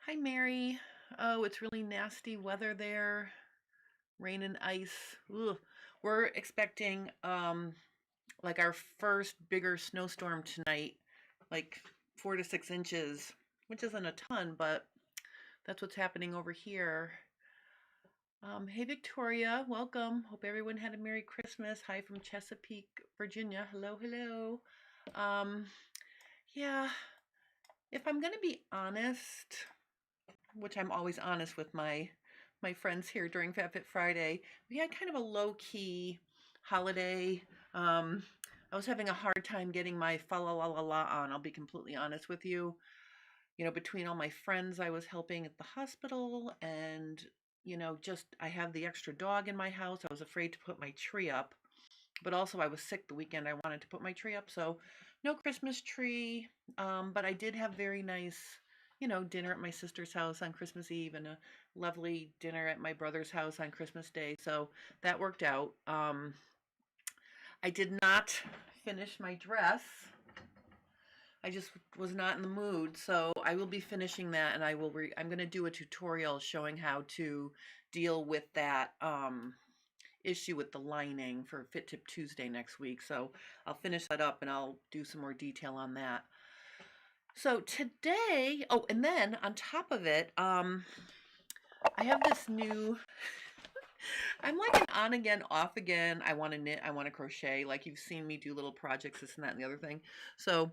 Hi, Mary. Oh, it's really nasty weather there. Rain and ice. Ugh. We're expecting like our first bigger snowstorm tonight, like 4 to 6 inches, which isn't a ton, but that's what's happening over here. Hey, Victoria, welcome. Hope everyone had a Merry Christmas. Hi from Chesapeake, Virginia. Hello, hello. Um, yeah, if I'm gonna be honest, which I'm always honest with my friends here during Fab Fit Friday. We had kind of a low key holiday. Um, I was having a hard time getting my fa la la la la on. I'll be completely honest with you. Between all my friends I was helping at the hospital, and just I have the extra dog in my house. I was afraid to put my tree up, but also I was sick the weekend I wanted to put my tree up, so no Christmas tree. But I did have very nice, dinner at my sister's house on Christmas Eve and a lovely dinner at my brother's house on Christmas Day. So that worked out. I did not finish my dress. I just was not in the mood, so I will be finishing that, and I'm going to do a tutorial showing how to deal with that issue with the lining for Fit Tip Tuesday next week. So I'll finish that up and I'll do some more detail on that. So today, oh, and then on top of it, I have this new, I'm like an on again, off again. I want to knit, I want to crochet. Like you've seen me do little projects, this and that and the other thing. So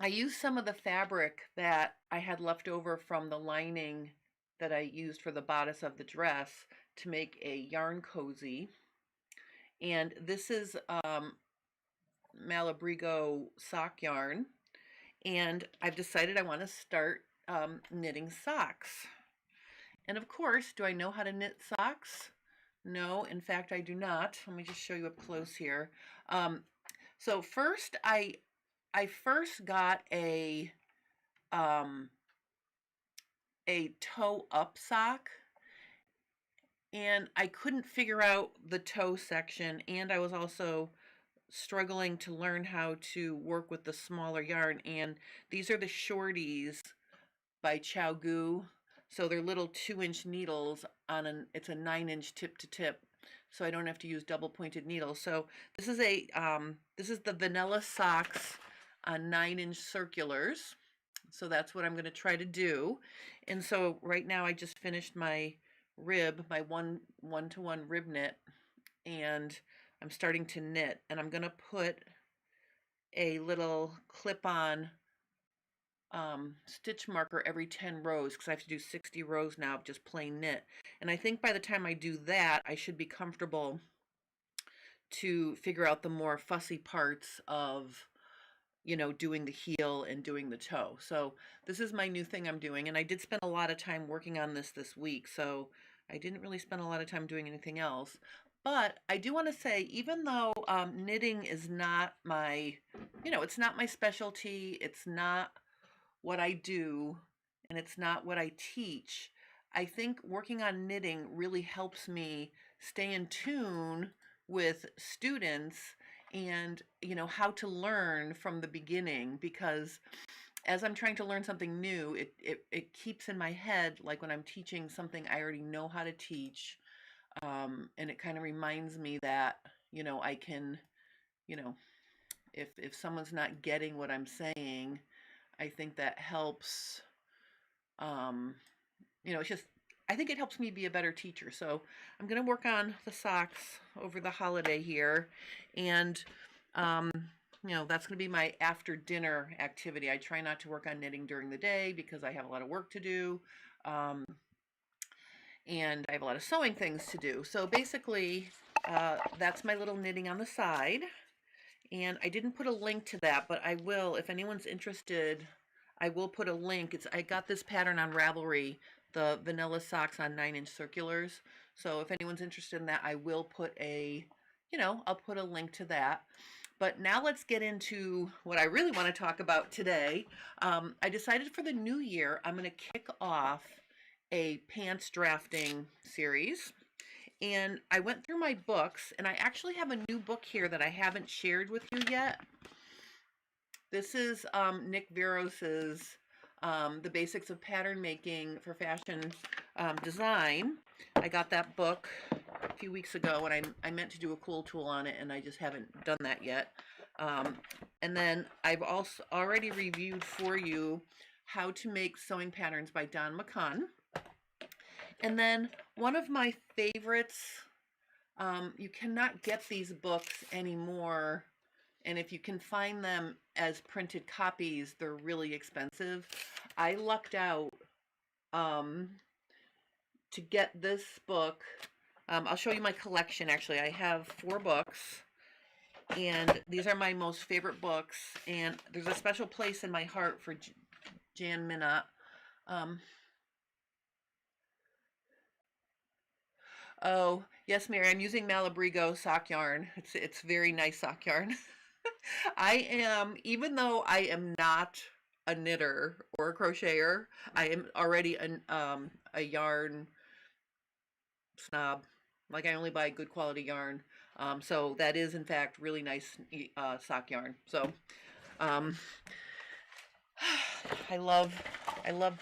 I used some of the fabric that I had left over from the lining that I used for the bodice of the dress to make a yarn cozy. And this is Malabrigo sock yarn. And I've decided I want to start knitting socks. And of course, do I know how to knit socks? No, in fact, I do not. Let me just show you up close here. So first, I first got a toe up sock, and I couldn't figure out the toe section, and I was also struggling to learn how to work with the smaller yarn. And these are the shorties by Gu. So they're little 2-inch needles on it's a 9-inch tip to tip, so I don't have to use double pointed needles. So this is this is the vanilla socks on 9-inch circulars. So that's what I'm going to try to do. And so right now I just finished my rib, my one-to-one rib knit, and I'm starting to knit, and I'm going to put a little clip-on stitch marker every 10 rows because I have to do 60 rows now of just plain knit. And I think by the time I do that, I should be comfortable to figure out the more fussy parts of doing the heel and doing the toe. So this is my new thing I'm doing, and I did spend a lot of time working on this week, so I didn't really spend a lot of time doing anything else. But I do want to say, even though knitting is not my, it's not my specialty, it's not what I do, and it's not what I teach, I think working on knitting really helps me stay in tune with students and how to learn from the beginning, because as I'm trying to learn something new, it keeps in my head, like when I'm teaching something I already know how to teach, and it kind of reminds me that I can, if someone's not getting what I'm saying, I think that helps. It's just, I think it helps me be a better teacher. So I'm going to work on the socks over the holiday here. And, that's going to be my after dinner activity. I try not to work on knitting during the day because I have a lot of work to do. And I have a lot of sewing things to do. So basically, that's my little knitting on the side. And I didn't put a link to that, but I will, if anyone's interested, I will put a link. I got this pattern on Ravelry, the vanilla socks on 9-inch circulars. So if anyone's interested in that, I will put I'll put a link to that. But now let's get into what I really want to talk about today. I decided for the new year, I'm going to kick off a pants drafting series. And I went through my books, and I actually have a new book here that I haven't shared with you yet. This is Nick Verreos's The Basics of Pattern Making for Fashion Design. I got that book a few weeks ago, and I meant to do a cool tool on it, and I just haven't done that yet. And then I've also already reviewed for you How to Make Sewing Patterns by Don McCunn. And then one of my favorites, you cannot get these books anymore, and if you can find them as printed copies, they're really expensive. I lucked out to get this book. I'll show you my collection. Actually, I have 4 books, and these are my most favorite books, and there's a special place in my heart for Jan Minnott. Oh, yes, Mary, I'm using Malabrigo sock yarn. It's very nice sock yarn. I am, even though I am not a knitter or a crocheter, I am already a yarn snob. Like, I only buy good quality yarn. So that is in fact really nice sock yarn. So um, I love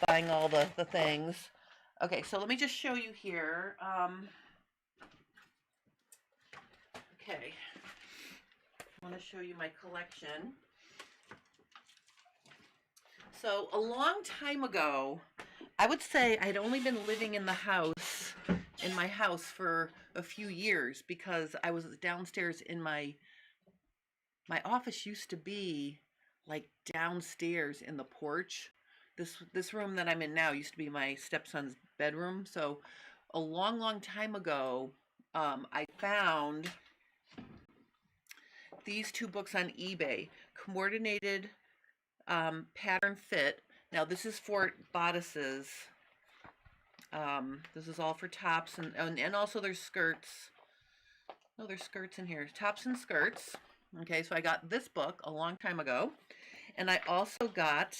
buying all the things. Okay, so let me just show you here. Okay, I want to show you my collection. So a long time ago, I would say I'd only been living in my house for a few years, because I was downstairs in my office used to be like downstairs in the porch. This room that I'm in now used to be my stepson's bedroom. So a long time ago, I found these 2 books on eBay, Coordinated Pattern Fit. Now this is for bodices. This is all for tops, and also there's skirts. Oh, there's skirts in here. Tops and skirts. Okay, so I got this book a long time ago, and I also got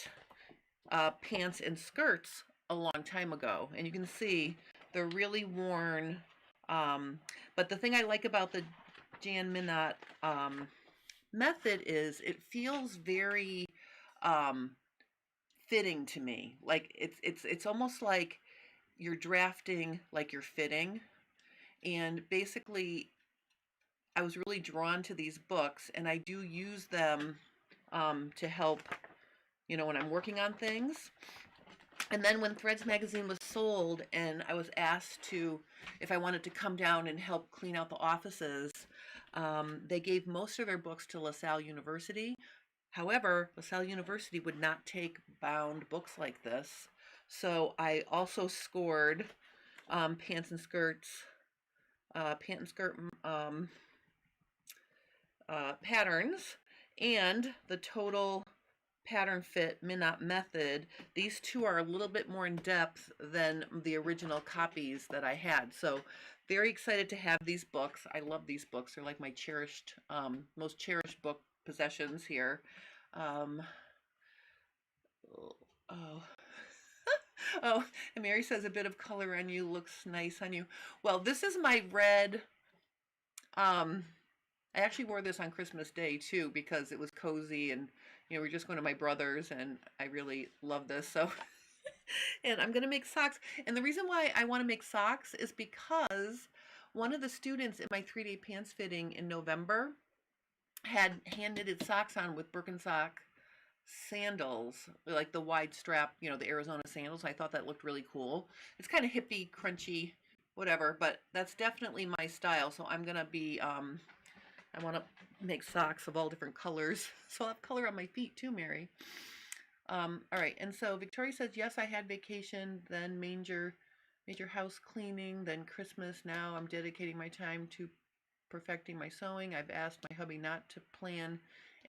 pants and skirts a long time ago, and you can see they're really worn. But the thing I like about the Jan Minnott method is it feels very fitting to me. Like it's almost like you're drafting like you're fitting. And basically, I was really drawn to these books, and I do use them to help, when I'm working on things. And then when Threads magazine was sold, and I was asked if I wanted to come down and help clean out the offices, they gave most of their books to LaSalle University. However, LaSalle University would not take bound books like this. So I also scored pants and skirts, pant and skirt patterns, and the total pattern fit Minnott method. These 2 are a little bit more in depth than the original copies that I had. So very excited to have these books. I love these books. They're like my cherished, most cherished book possessions here. Oh. Oh, and Mary says a bit of color on you looks nice on you. Well, this is my red. I actually wore this on Christmas Day too, because it was cozy, and we're just going to my brother's, and I really love this. So, and I'm going to make socks. And the reason why I want to make socks is because one of the students in my 3-day pants fitting in November had hand knitted socks on with Birkenstock sandals, like the wide strap, the Arizona sandals. I thought that looked really cool. It's kind of hippie, crunchy, whatever, but that's definitely my style. So I'm gonna be I want to make socks of all different colors, so I'll have color on my feet too, Mary. All right, and so Victoria says, yes, I had vacation, then major house cleaning, then Christmas. Now I'm dedicating my time to perfecting my sewing. I've asked my hubby not to plan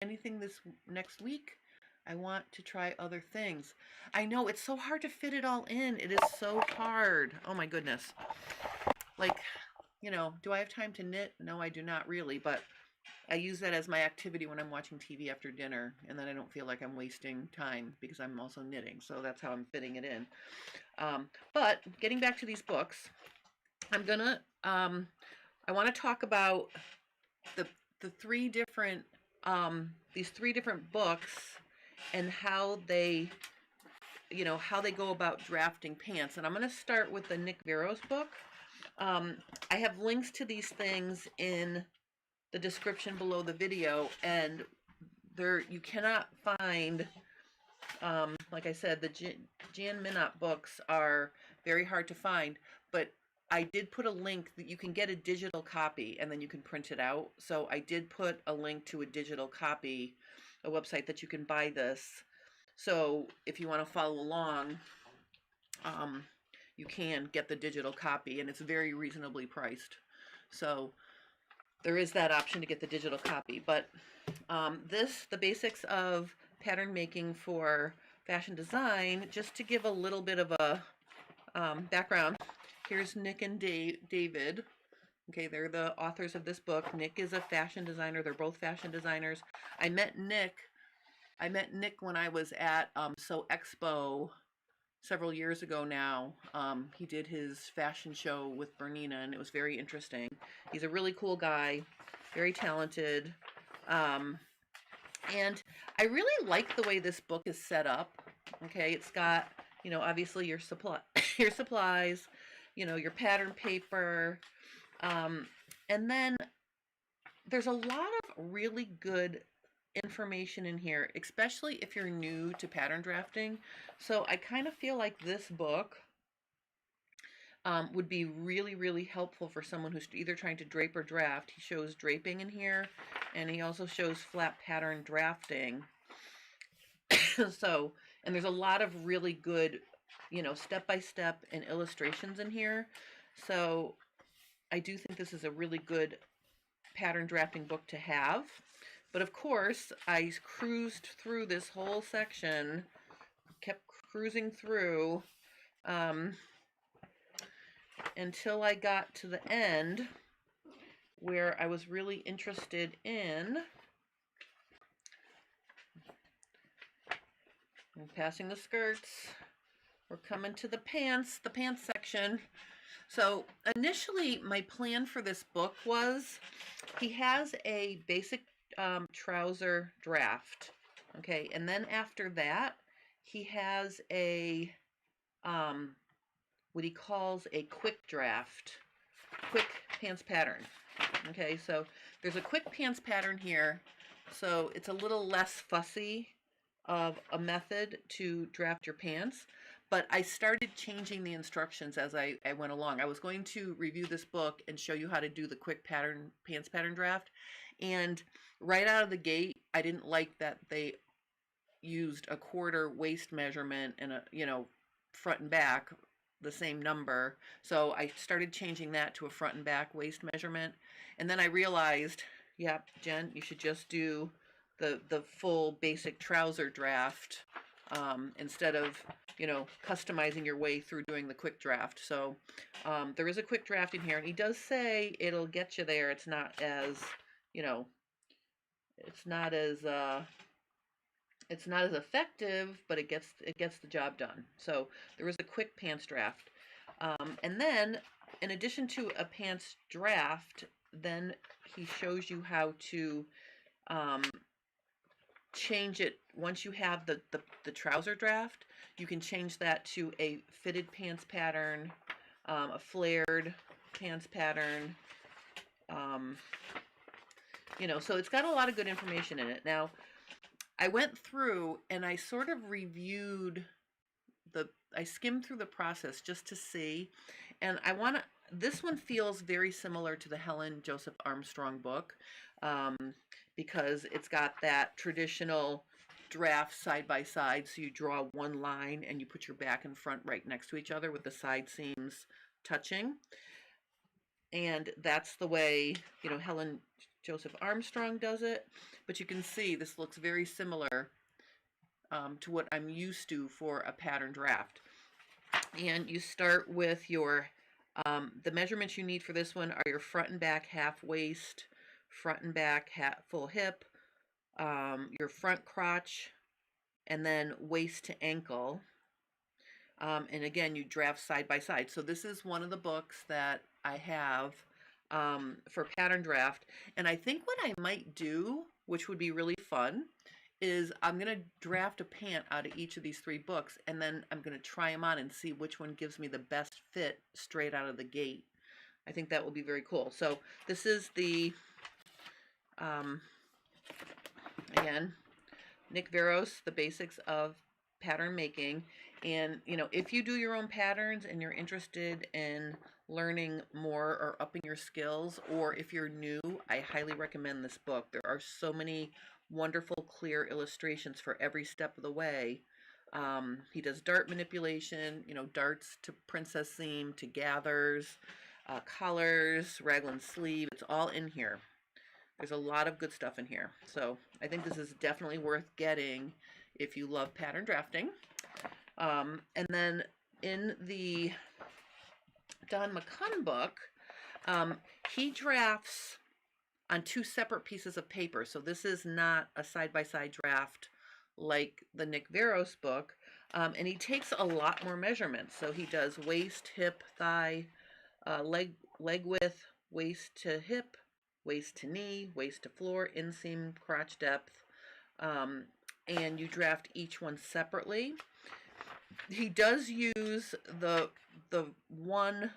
anything this next week. I want to try other things. I know, it's so hard to fit it all in. It is so hard. Oh my goodness. Like, do I have time to knit? No, I do not really, but I use that as my activity when I'm watching TV after dinner, and then I don't feel like I'm wasting time because I'm also knitting. So that's how I'm fitting it in. But getting back to these books, I'm gonna, I want to talk about the 3 different, these 3 different books, and how they how they go about drafting pants. And I'm going to start with the Nick Verreos book. I have links to these things in the description below the video, and there you cannot find, like I said, the Jan Minnott books are very hard to find, but I did put a link that you can get a digital copy and then you can print it out. So I did put a link to a digital copy, a website that you can buy this. So if you want to follow along, you can get the digital copy, and it's very reasonably priced. So there is that option to get the digital copy. But the basics of pattern making for fashion design, just to give a little bit of a background. Here's Nick and David. Okay, they're the authors of this book. Nick is a fashion designer. They're both fashion designers. I met Nick when I was at So Expo several years ago now. He did his fashion show with Bernina, and it was very interesting. He's a really cool guy, very talented. And I really like the way this book is set up. Okay, it's got, obviously your supplies, your pattern paper, and then there's a lot of really good information in here, especially if you're new to pattern drafting. So I kind of feel like this book would be really, really helpful for someone who's either trying to drape or draft. He shows draping in here, and he also shows flat pattern drafting. So, and there's a lot of really good, step-by-step and illustrations in here. So I do think this is a really good pattern drafting book to have. But of course, I cruised through this whole section, kept cruising through until I got to the end where I was really interested in. I'm passing the skirts. We're coming to the pants section. So initially, my plan for this book was, he has a basic trouser draft, okay, and then after that, he has a what he calls a quick draft, quick pants pattern. Okay, so there's a quick pants pattern here, so it's a little less fussy of a method to draft your pants. But I started changing the instructions as I went along. I was going to review this book and show you how to do the quick pants pattern draft. And right out of the gate, I didn't like that they used a quarter waist measurement and front and back, the same number. So I started changing that to a front and back waist measurement. And then I realized, yep, Jen, you should just do the full basic trouser draft instead of customizing your way through doing the quick draft. So there is a quick draft in here, and he does say it'll get you there. It's not as it's not as effective, but it gets the job done. So there is a quick pants draft, and then in addition to a pants draft, then he shows you how to change it. Once you have the trouser draft, you can change that to a fitted pants pattern, a flared pants pattern, so it's got a lot of good information in it. Now, I went through and I sort of reviewed I skimmed through the process just to see, and this one feels very similar to the Helen Joseph Armstrong book, because it's got that traditional draft side by side. So you draw one line and you put your back and front right next to each other with the side seams touching. And that's the way, Helen Joseph Armstrong does it. But you can see this looks very similar to what I'm used to for a pattern draft. And you start with your, the measurements you need for this one are your front and back half waist, front and back full hip, your front crotch, and then waist to ankle. And again, you draft side by side. So this is one of the books that I have for pattern draft. And I think what I might do, which would be really fun, is I'm going to draft a pant out of each of these 3 books, and then I'm going to try them on and see which one gives me the best fit straight out of the gate. I think that will be very cool. So this is the, again, Nick Verreos, The Basics of Pattern Making. And, you know, if you do your own patterns and you're interested in learning more or upping your skills, or if you're new, I highly recommend this book. There are so many wonderful, clear illustrations for every step of the way. He does dart manipulation, you know, darts to princess seam, to gathers, collars, raglan sleeve. It's all in here. There's a lot of good stuff in here. So I think this is definitely worth getting if you love pattern drafting. And then in the Don McCunn book, he drafts on 2 separate pieces of paper. So this is not a side-by-side draft like the Nick Verreos book. And he takes a lot more measurements. So he does waist, hip, thigh, leg width, waist to hip, waist to knee, waist to floor, inseam, crotch depth. And you draft each one separately. He does use the one,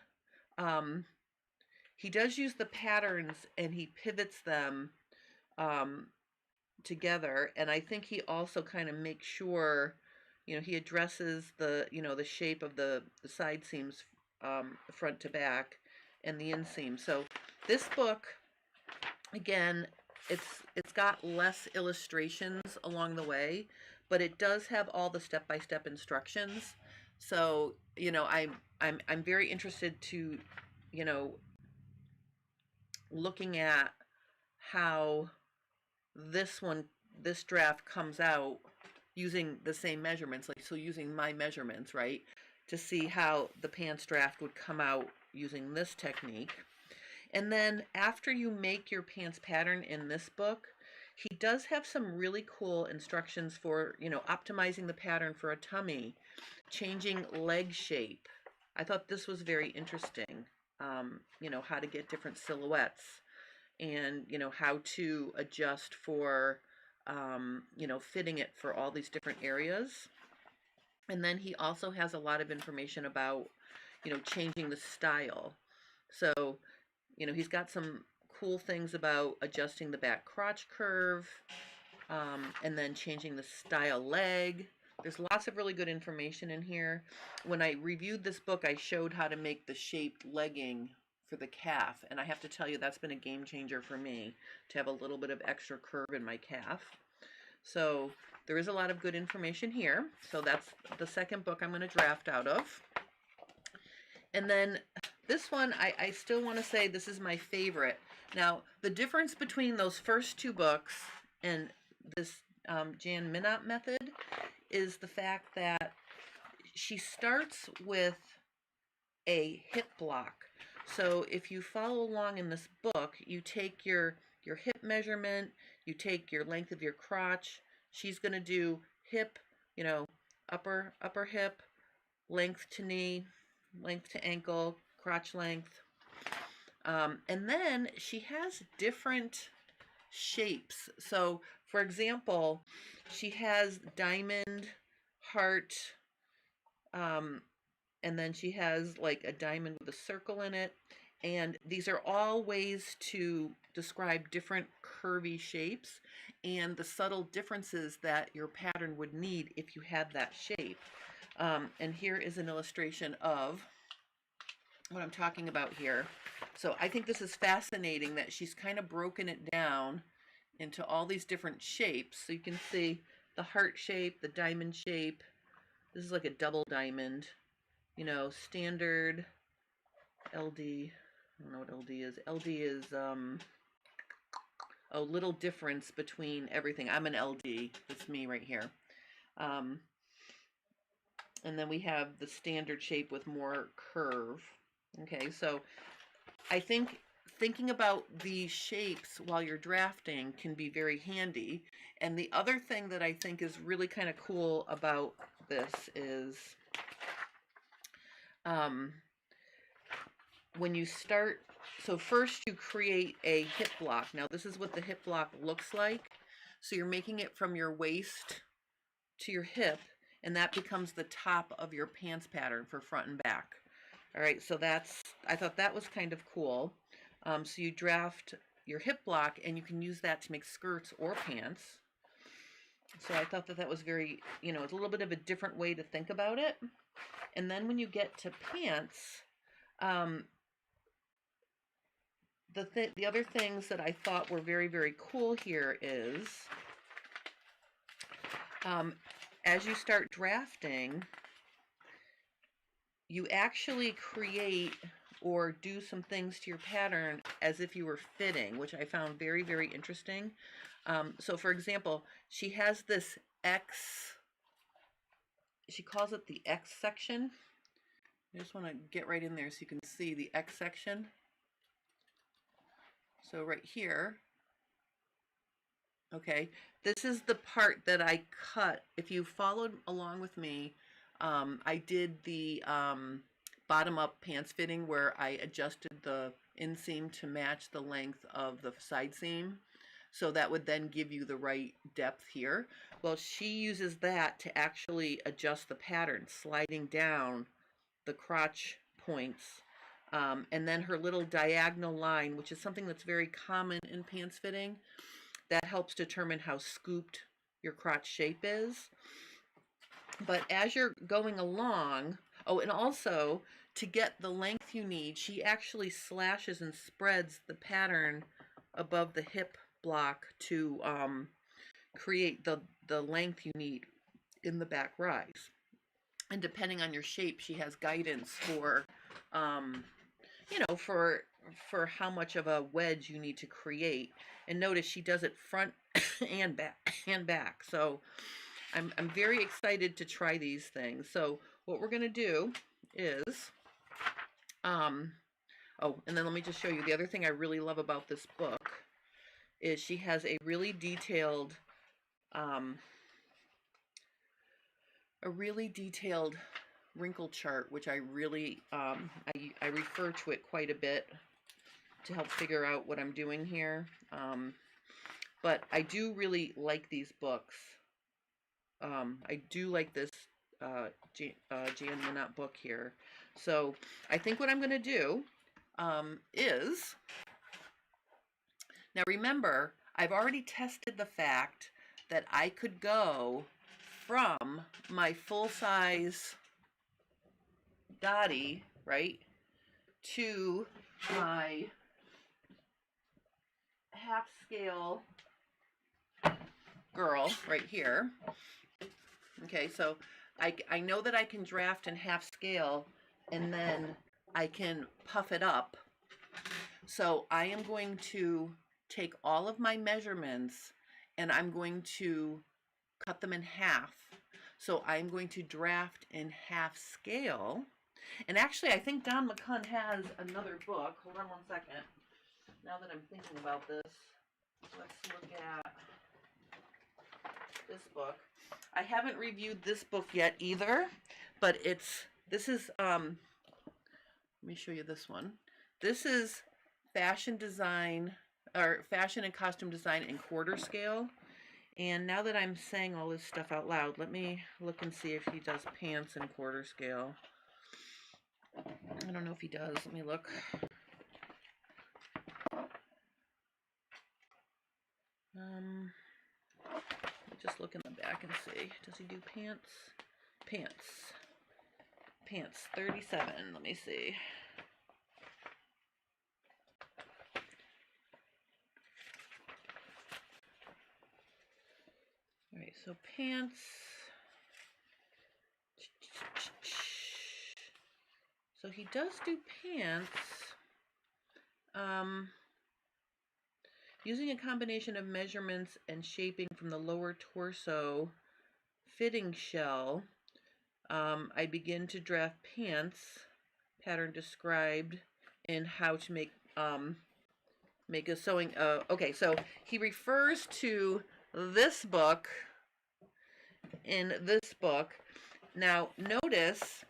he does use the patterns and he pivots them together. And I think he also kind of makes sure, you know, he addresses the, you know, the shape of the side seams front to back and the inseam. So this book, again, it's got less illustrations along the way, but it does have all the step-by-step instructions. So, you know, I'm very interested to, you know, looking at how this draft comes out using the same measurements, like, so using my measurements, right, to see how the pants draft would come out using this technique. And then after you make your pants pattern in this book, he does have some really cool instructions for, you know, optimizing the pattern for a tummy, changing leg shape. I thought this was very interesting. You know, how to get different silhouettes and, you know, how to adjust for, you know, fitting it for all these different areas. And then he also has a lot of information about, you know, changing the style. So, you know, he's got some cool things about adjusting the back crotch curve, and then changing the style leg. There's lots of really good information in here. When I reviewed this book, I showed how to make the shaped legging for the calf, and I have to tell you that's been a game changer for me, to have a little bit of extra curve in my calf. So there is a lot of good information here. So that's the second book I'm going to draft out of. And then this one, I still want to say this is my favorite. Now, the difference between those first 2 books and this Jan Minnott method is the fact that she starts with a hip block. So if you follow along in this book, you take your hip measurement, you take your length of your crotch. She's going to do hip, you know, upper hip, length to knee, length to ankle, crotch length. And then she has different shapes. So, for example, she has diamond, heart, and then she has like a diamond with a circle in it. And these are all ways to describe different curvy shapes and the subtle differences that your pattern would need if you had that shape. And here is an illustration of what I'm talking about here. So I think this is fascinating that she's kind of broken it down into all these different shapes. So you can see the heart shape, the diamond shape. This is like a double diamond, you know, standard LD. I don't know what LD is. LD is a little difference between everything. I'm an LD. That's me right here. And then we have the standard shape with more curve. Okay, so I think thinking about these shapes while you're drafting can be very handy. And the other thing that I think is really kind of cool about this is when you start, so first you create a hip block. Now this is what the hip block looks like. So you're making it from your waist to your hip, and that becomes the top of your pants pattern for front and back. All right, so I thought that was kind of cool. So you draft your hip block, and you can use that to make skirts or pants. So I thought that was very, it's a little bit of a different way to think about it. And then when you get to pants, the other things that I thought were very, very cool here is, as you start drafting, you actually create or do some things to your pattern as if you were fitting, which I found very, very interesting. So for example, she has this X, she calls it the X section. I just want to get right in there so you can see the X section. So right here, okay, this is the part that I cut. If you followed along with me, I did the bottom-up pants fitting where I adjusted the inseam to match the length of the side seam. So that would then give you the right depth here. Well, she uses that to actually adjust the pattern, sliding down the crotch points. And then her little diagonal line, which is something that's very common in pants fitting, that helps determine how scooped your crotch shape is. But as you're going along, oh, and also to get the length you need, she actually slashes and spreads the pattern above the hip block to create the length you need in the back rise. And depending on your shape, she has guidance for, for how much of a wedge you need to create. And notice she does it front and back. So I'm very excited to try these things. So what we're going to do is, oh, and then let me just show you the other thing I really love about this book is she has a really detailed, wrinkle chart, which I really, I refer to it quite a bit to help figure out what I'm doing here. But I do really like these books. I do like this Jan Minnott book here. So I think what I'm going to do is, now remember, I've already tested the fact that I could go from my full-size Dottie, right, to my half-scale girl right here. Okay, so I know that I can draft in half scale and then I can puff it up. So I am going to take all of my measurements and I'm going to cut them in half. So I'm going to draft in half scale. And actually, I think Don McCunn has another book. Hold on one second. Now that I'm thinking about this, let's look at this book. I haven't reviewed this book yet either, but this is, let me show you this one. This is fashion design, or fashion and costume design in quarter scale. And now that I'm saying all this stuff out loud, let me look and see if he does pants in quarter scale. I don't know if he does. Let me look. Just look in the back and see. Does he do pants? Pants 37. Let me see. All right, so pants. So he does do pants. Using a combination of measurements and shaping from the lower torso fitting shell, I begin to draft pants, pattern described in how to make a sewing. Okay, so he refers to this book in this book. Now notice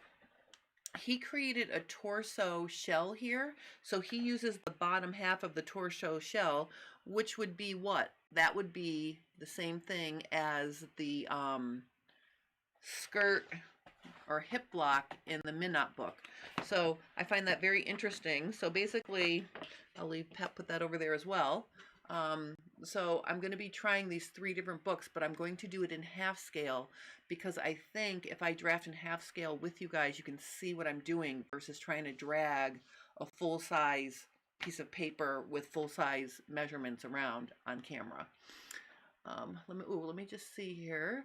he created a torso shell here, so he uses the bottom half of the torso shell, which would be what? That would be the same thing as the skirt or hip block in the Minnott book. So I find that very interesting. So basically, I'll leave Pep, put that over there as well. So I'm going to be trying these 3 different books, but I'm going to do it in half scale because I think if I draft in half scale with you guys, you can see what I'm doing versus trying to drag a full-size piece of paper with full-size measurements around on camera. Let me just see here.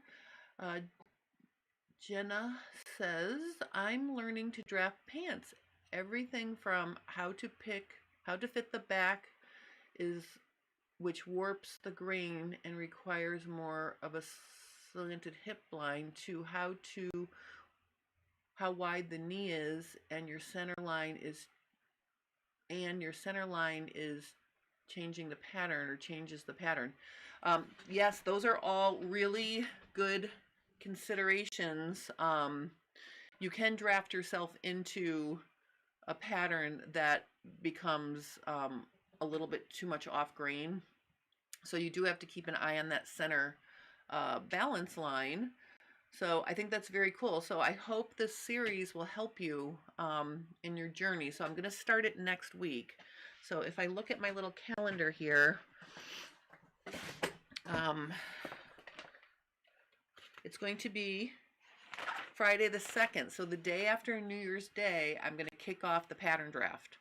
Jenna says, I'm learning to draft pants. Everything from how to fit the back is which warps the grain and requires more of a slanted hip line to how wide the knee is and your center line is changing the pattern or changes the pattern. Yes, those are all really good considerations. You can draft yourself into a pattern that becomes a little bit too much off grain. So you do have to keep an eye on that center balance line. So I think that's very cool. So I hope this series will help you in your journey. So I'm going to start it next week. So if I look at my little calendar here, it's going to be Friday the 2nd. So the day after New Year's Day, I'm going to kick off the pattern draft.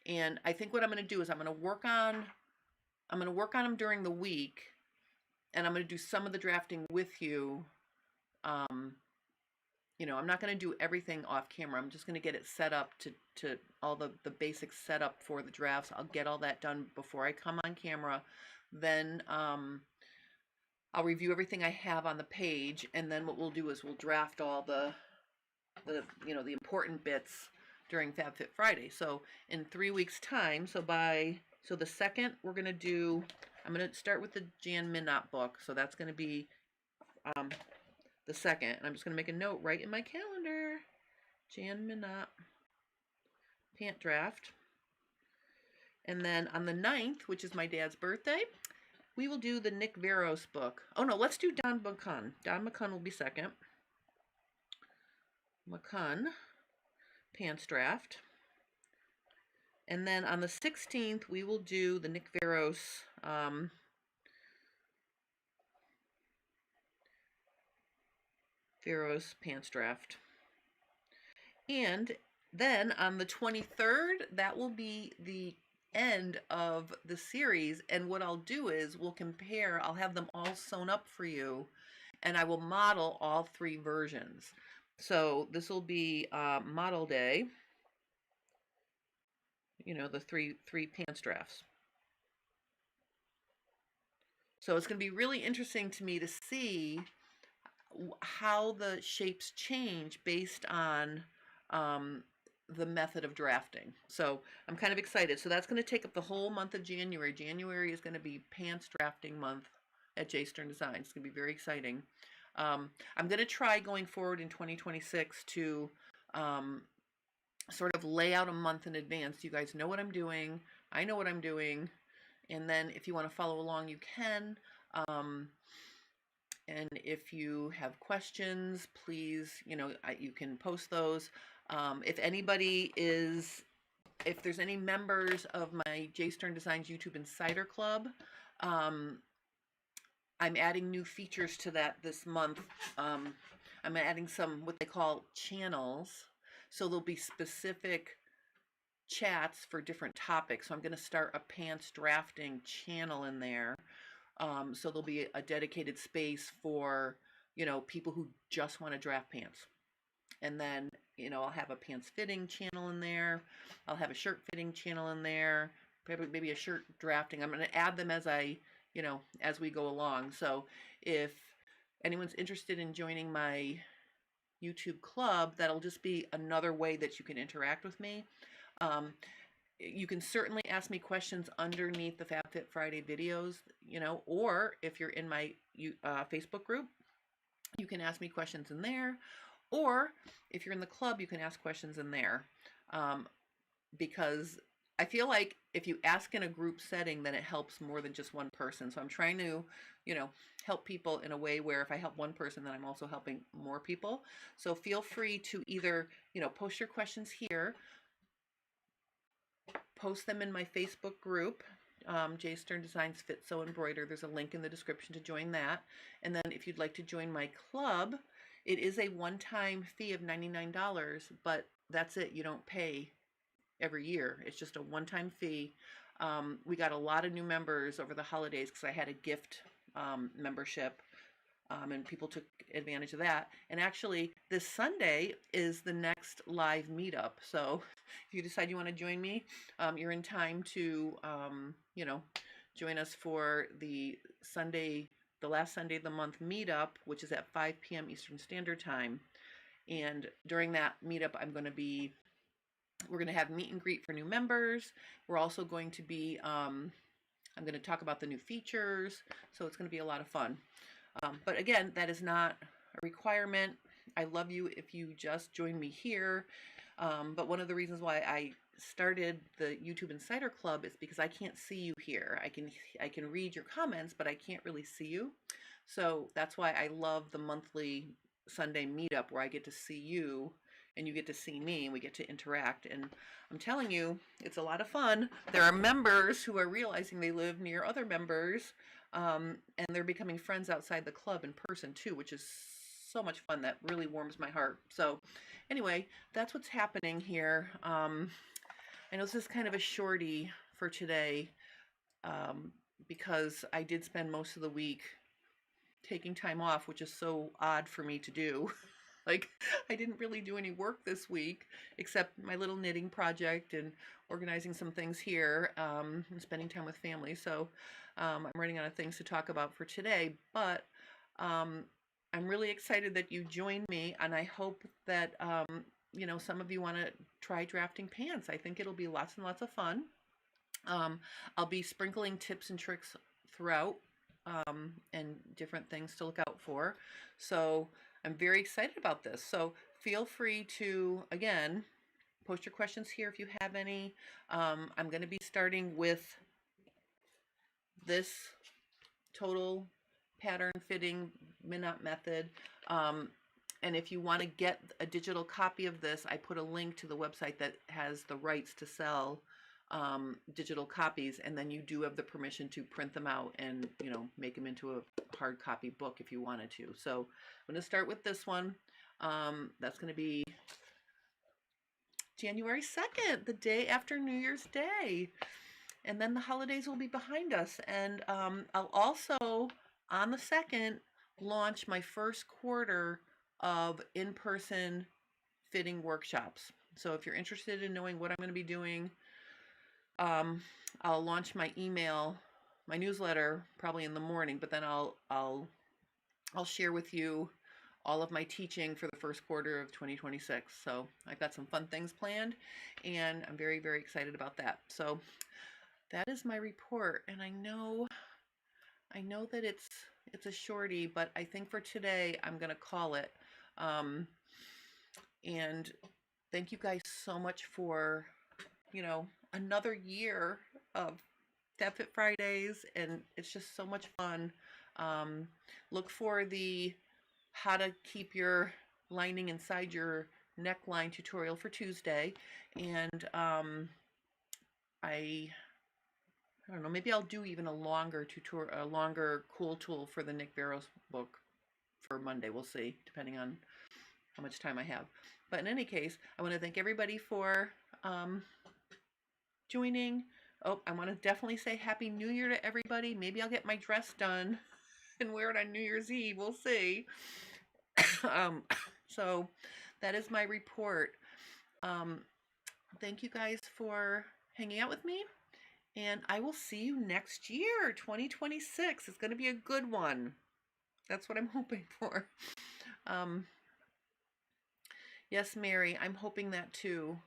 And I think what I'm going to do is I'm going to work on them during the week, and I'm going to do some of the drafting with you. You know, I'm not going to do everything off camera. I'm just going to get it set up to all the basic setup for the drafts. I'll get all that done before I come on camera. Then I'll review everything I have on the page, and then what we'll do is we'll draft all the important bits during Fab Fit Friday. So in 3 weeks time, so the 2nd, I'm going to start with the Jan Minnott book. So that's going to be the 2nd. And I'm just going to make a note right in my calendar. Jan Minnott pant draft. And then on the 9th, which is my dad's birthday, we will do the Nick Verreos book. Oh no, let's do Don McCunn. Don McCunn will be 2nd. McCunn pants draft. And then on the 16th, we will do the Nick Verreos pants draft. And then on the 23rd, that will be the end of the series. And what I'll do is I'll have them all sewn up for you, and I will model all 3 versions. So this will be model day. You know, the three pants drafts. So it's going to be really interesting to me to see how the shapes change based on the method of drafting. So I'm kind of excited. So that's going to take up the whole month of January. January is going to be pants drafting month at J Stern Designs. It's going to be very exciting. I'm going to try going forward in 2026 to sort of lay out a month in advance. You guys know what I'm doing. I know what I'm doing. And then if you want to follow along, you can. And if you have questions, please, you can post those. If there's any members of my J Stern Designs YouTube Insider Club, I'm adding new features to that this month. I'm adding some what they call channels. So there'll be specific chats for different topics. So I'm going to start a pants drafting channel in there. So there'll be a dedicated space for, people who just want to draft pants. And then, I'll have a pants fitting channel in there. I'll have a shirt fitting channel in there. Maybe a shirt drafting. I'm going to add them as as we go along. So if anyone's interested in joining my YouTube club, that'll just be another way that you can interact with me. You can certainly ask me questions underneath the Fab Fit Friday videos, or if you're in my Facebook group, you can ask me questions in there, or if you're in the club, you can ask questions in there, because I feel like if you ask in a group setting, then it helps more than just one person. So I'm trying to, help people in a way where if I help one person, then I'm also helping more people. So feel free to either, post your questions here, post them in my Facebook group, J Stern Designs Fit Sew Embroider. There's a link in the description to join that. And then if you'd like to join my club, it is a one-time fee of $99, but that's it. You don't pay every year. It's just a one-time fee. We got a lot of new members over the holidays because I had a gift membership, and people took advantage of that. And actually, this Sunday is the next live meetup. So if you decide you want to join me, you're in time to, join us for the last Sunday of the month meetup, which is at 5 p.m. Eastern Standard Time. And during that meetup, we're going to have meet and greet for new members. We're also going to be, I'm going to talk about the new features. So it's going to be a lot of fun. But again, that is not a requirement. I love you if you just join me here. But one of the reasons why I started the YouTube Insider Club is because I can't see you here. I can read your comments, but I can't really see you. So that's why I love the monthly Sunday meetup where I get to see you and you get to see me and we get to interact. And I'm telling you, it's a lot of fun. There are members who are realizing they live near other members, and they're becoming friends outside the club in person too, which is so much fun. That really warms my heart. So anyway, that's what's happening here. I know this is kind of a shorty for today, because I did spend most of the week taking time off, which is so odd for me to do. Like, I didn't really do any work this week except my little knitting project and organizing some things here, and spending time with family. So I'm running out of things to talk about for today, but I'm really excited that you joined me, and I hope that some of you want to try drafting pants. I think it'll be lots and lots of fun. I'll be sprinkling tips and tricks throughout, and different things to look out for. So I'm very excited about this. So feel free to, again, post your questions here if you have any. I'm going to be starting with this total pattern fitting Minnott method. And if you want to get a digital copy of this, I put a link to the website that has the rights to sell digital copies, and then you do have the permission to print them out and make them into a hard copy book if you wanted to. So I'm going to start with this one. That's going to be January 2nd, the day after New Year's Day, and then the holidays will be behind us. And I'll also on the 2nd launch my first quarter of in-person fitting workshops. So if you're interested in knowing what I'm going to be doing, I'll launch my newsletter probably in the morning, but then I'll share with you all of my teaching for the first quarter of 2026. So I've got some fun things planned, and I'm very, very excited about that. So that is my report, and I know that it's a shorty, but I think for today I'm gonna call it. And thank you guys so much for another year of Fab Fit Fridays, and it's just so much fun. Look for the how to keep your lining inside your neckline tutorial for Tuesday, and I don't know, maybe I'll do even a longer tutorial, a longer cool tool for the Nick Verreos book for Monday. We'll see, depending on how much time I have. But in any case, I want to thank everybody for joining. Oh, I want to definitely say Happy New Year to everybody. Maybe I'll get my dress done and wear it on New Year's Eve. We'll see. So that is my report. Thank you guys for hanging out with me, and I will see you next year, 2026. It's going to be a good one. That's what I'm hoping for. Yes, Mary, I'm hoping that too.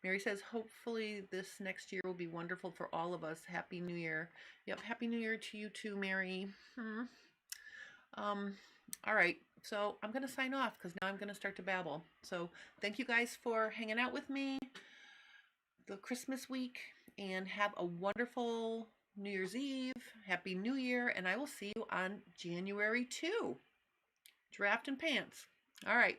Mary says, hopefully this next year will be wonderful for all of us. Happy New Year. Yep, Happy New Year to you too, Mary. All right, so I'm going to sign off because now I'm going to start to babble. So thank you guys for hanging out with me the Christmas week, and have a wonderful New Year's Eve. Happy New Year, and I will see you on January 2. Draft and pants. All right.